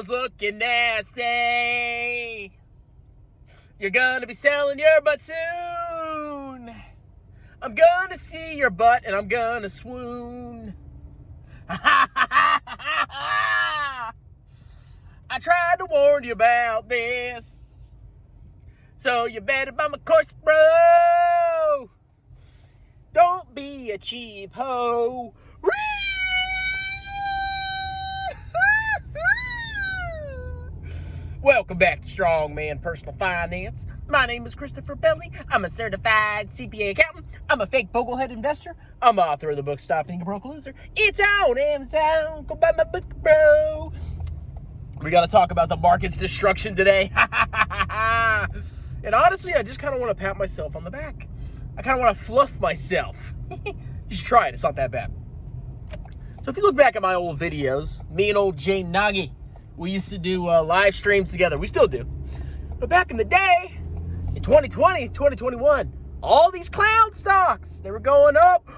girl's looking nasty. You're gonna be selling your butt soon. I'm gonna see your butt and I'm gonna swoon. I tried to warn you about this, so you better buy my course, bro. Don't be a cheap hoe. Welcome back to Strongman Personal Finance. My name is Christopher Belly. I'm a certified CPA accountant. I'm a fake boglehead investor. I'm author of the book Stop Being a Broke Loser. It's on Amazon. Go buy my book, bro. We got to talk about the market's destruction today. And honestly, I just kind of want to pat myself on the back. I kind of want to fluff myself. You should try it. It's not that bad. So if you look back at my old videos, me and old Jane Nagy, we used to do live streams together. We still do. But back in the day, in 2020, 2021, all these clown stocks, they were going up.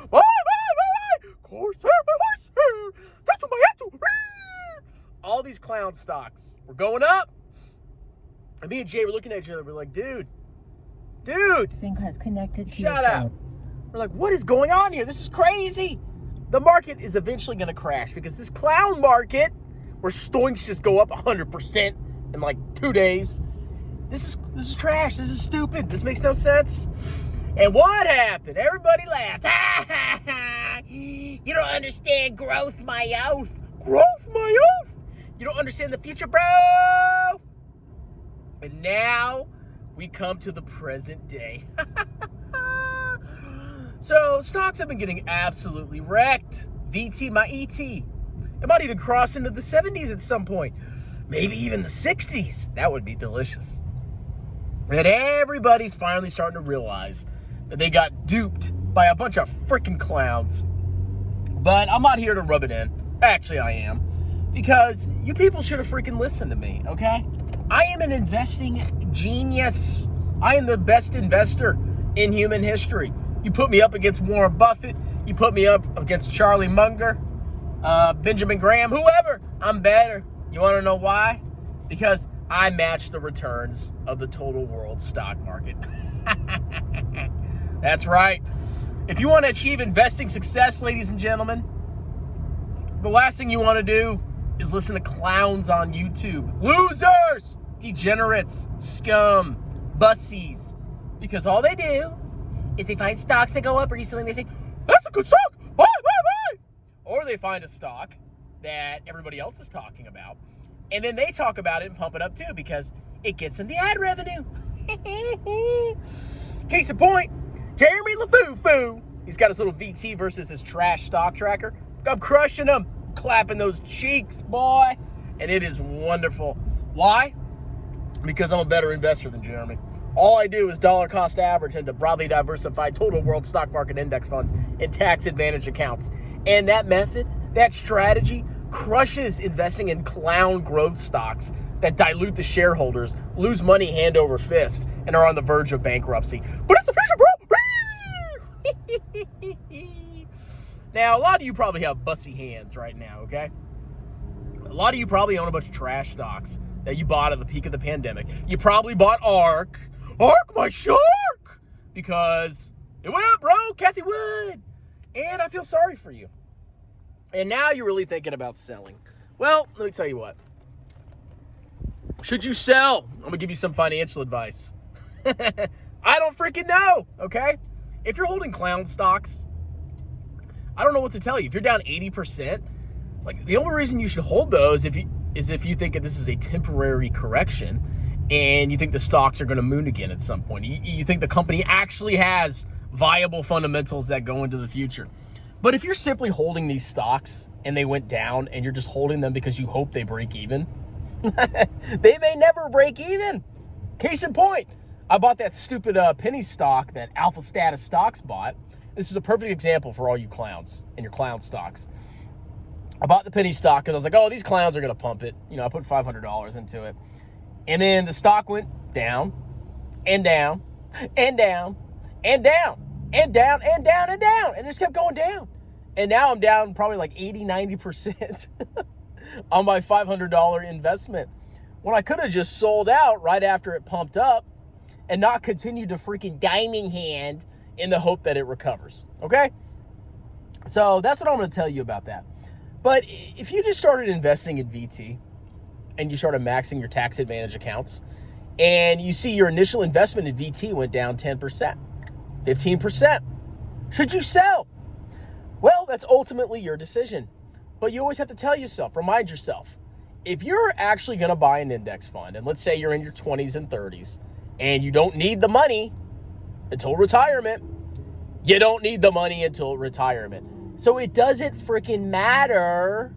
All these clown stocks were going up. And me and Jay were looking at each other. We're like, dude. Sync has connected to Shut up. We're like, what is going on here? This is crazy. The market is eventually going to crash because this clown market, where stoinks just go up 100% in like 2 days. This is trash. This is stupid. This makes no sense. And what happened? Everybody laughed. You don't understand growth, my oath. Growth, my oath. You don't understand the future, bro. And now we come to the present day. So stocks have been getting absolutely wrecked. VT, my ET. It might even cross into the 70s at some point. Maybe even the 60s. That would be delicious. And everybody's finally starting to realize that they got duped by a bunch of freaking clowns. But I'm not here to rub it in. Actually, I am. Because you people should have freaking listened to me, okay? I am an investing genius. I am the best investor in human history. You put me up against Warren Buffett. You put me up against Charlie Munger. Benjamin Graham, whoever, I'm better. You want to know why? Because I match the returns of the total world stock market. That's right. If you want to achieve investing success, ladies and gentlemen, the last thing you want to do is listen to clowns on YouTube. Losers, degenerates, scum, bussies. Because all they do is they find stocks that go up recently and they say, that's a good stock. Buy. Or they find a stock that everybody else is talking about, and then they talk about it and pump it up too because it gets them the ad revenue. Case in point, Jeremy LaFoo-Foo. He's got his little VT versus his trash stock tracker. I'm crushing them, clapping those cheeks, boy. And it is wonderful. Why? Because I'm a better investor than Jeremy. All I do is dollar cost average into broadly diversified total world stock market index funds in tax advantage accounts. And that method, that strategy, crushes investing in clown growth stocks that dilute the shareholders, lose money hand over fist, and are on the verge of bankruptcy. But it's the future, bro! Now, a lot of you probably have bussy hands right now, okay? A lot of you probably own a bunch of trash stocks that you bought at the peak of the pandemic. You probably bought ARK, my shark, because it went up, bro, Kathy Wood. And I feel sorry for you. And now you're really thinking about selling. Well, let me tell you what. Should you sell? I'm going to give you some financial advice. I don't freaking know, okay? If you're holding clown stocks, I don't know what to tell you. If you're down 80%, like the only reason you should hold those is if you think that this is a temporary correction and you think the stocks are going to moon again at some point. You think the company actually has viable fundamentals that go into the future. But if you're simply holding these stocks and they went down and you're just holding them because you hope they break even, they may never break even. Case in point, I bought that stupid penny stock that Alpha Status Stocks bought. This is a perfect example for all you clowns and your clown stocks. I bought the penny stock because I was like, oh, these clowns are going to pump it. You know, I put $500 into it. And then the stock went down and down and down and down and down and down and down. And it just kept going down. And now I'm down probably like 80, 90%. on my $500 investment when I could have just sold out right after it pumped up and not continued to freaking diamond hand in the hope that it recovers, okay? So that's what I'm going to tell you about that. But if you just started investing in VT and you started maxing your tax advantage accounts and you see your initial investment in VT went down 10%, 15%, should you sell? Well, that's ultimately your decision. But you always have to tell yourself, remind yourself, if you're actually going to buy an index fund, and let's say you're in your 20s and 30s, and you don't need the money until retirement, you don't need the money until retirement. So it doesn't freaking matter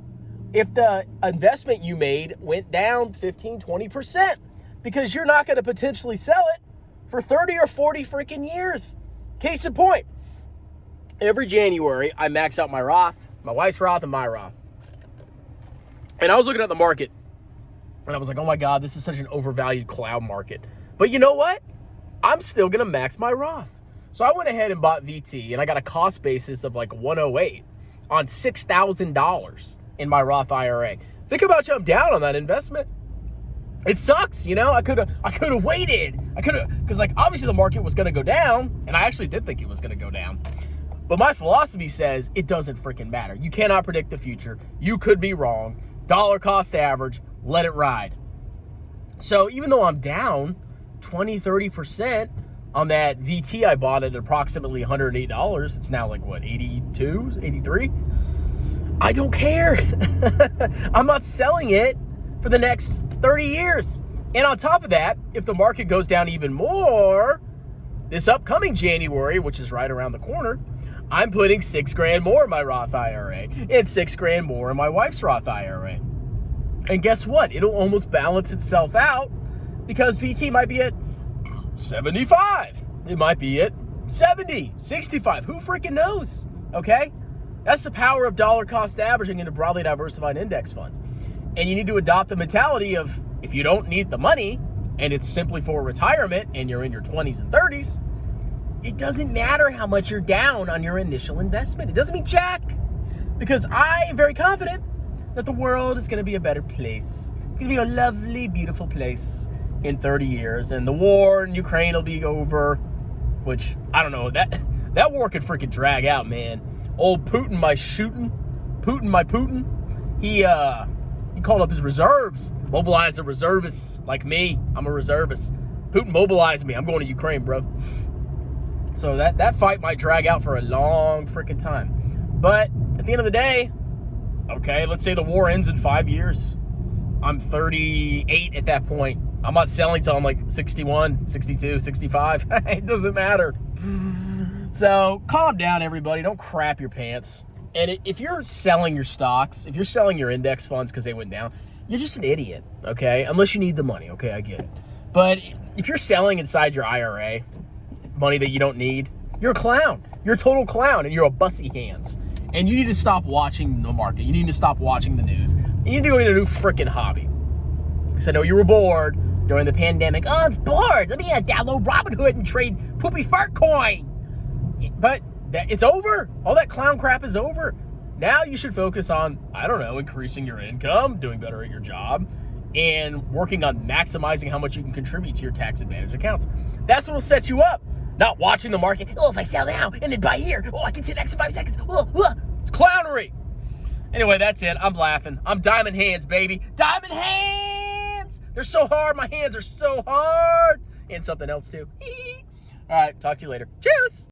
if the investment you made went down 15, 20%, because you're not going to potentially sell it for 30 or 40 freaking years. Case in point, every January, I max out my Roth, my wife's Roth, and my Roth. And I was looking at the market, and I was like, oh my God, this is such an overvalued cloud market. But you know what? I'm still going to max my Roth. So I went ahead and bought VT, and I got a cost basis of like 108 on $6,000 in my Roth IRA. Think about jumping down on that investment. It sucks, you know. I could have waited. Because like obviously the market was going to go down, and I actually did think it was going to go down. But my philosophy says it doesn't freaking matter. You cannot predict the future. You could be wrong. Dollar cost average, let it ride. So even though I'm down 20, 30% on that VT I bought at approximately $108, it's now like what, 82, 83? I don't care. I'm not selling it for the next 30 years. And on top of that, if the market goes down even more, this upcoming January, which is right around the corner, I'm putting $6,000 more in my Roth IRA and $6,000 more in my wife's Roth IRA. And guess what? It'll almost balance itself out because VT might be at 75. It might be at 70, 65. Who freaking knows? Okay? That's the power of dollar cost averaging into broadly diversified index funds. And you need to adopt the mentality of if you don't need the money and it's simply for retirement and you're in your 20s and 30s, it doesn't matter how much you're down on your initial investment. It doesn't mean jack. Because I am very confident that the world is going to be a better place. It's going to be a lovely, beautiful place in 30 years. And the war in Ukraine will be over, which, I don't know, that war could freaking drag out, man. Old Putin, my Putin, he called up his reserves, mobilized the reservists like me. I'm a reservist. Putin mobilized me. I'm going to Ukraine, bro. So that fight might drag out for a long freaking time. But at the end of the day, okay, let's say the war ends in 5 years. I'm 38 at that point. I'm not selling till I'm like 61, 62, 65. It doesn't matter. So calm down, everybody. Don't crap your pants. And if you're selling your stocks, if you're selling your index funds because they went down, you're just an idiot, okay? Unless you need the money, okay? I get it. But if you're selling inside your IRA, money that you don't need, you're a clown. You're a total clown, and you're a bussy hands. And you need to stop watching the market. You need to stop watching the news. You need to go get a new freaking hobby. Because I know you were bored during the pandemic. Oh, I'm bored. Let me download Robinhood and trade poopy fart coin. But it's over. All that clown crap is over. Now you should focus on, I don't know, increasing your income, doing better at your job, and working on maximizing how much you can contribute to your tax advantage accounts. That's what will set you up. Not watching the market. Oh, if I sell now and then buy here, oh, I can see the next 5 seconds. It's clownery. Anyway, that's it. I'm laughing. I'm diamond hands, baby. Diamond hands. They're so hard. My hands are so hard. And something else, too. All right. Talk to you later. Cheers.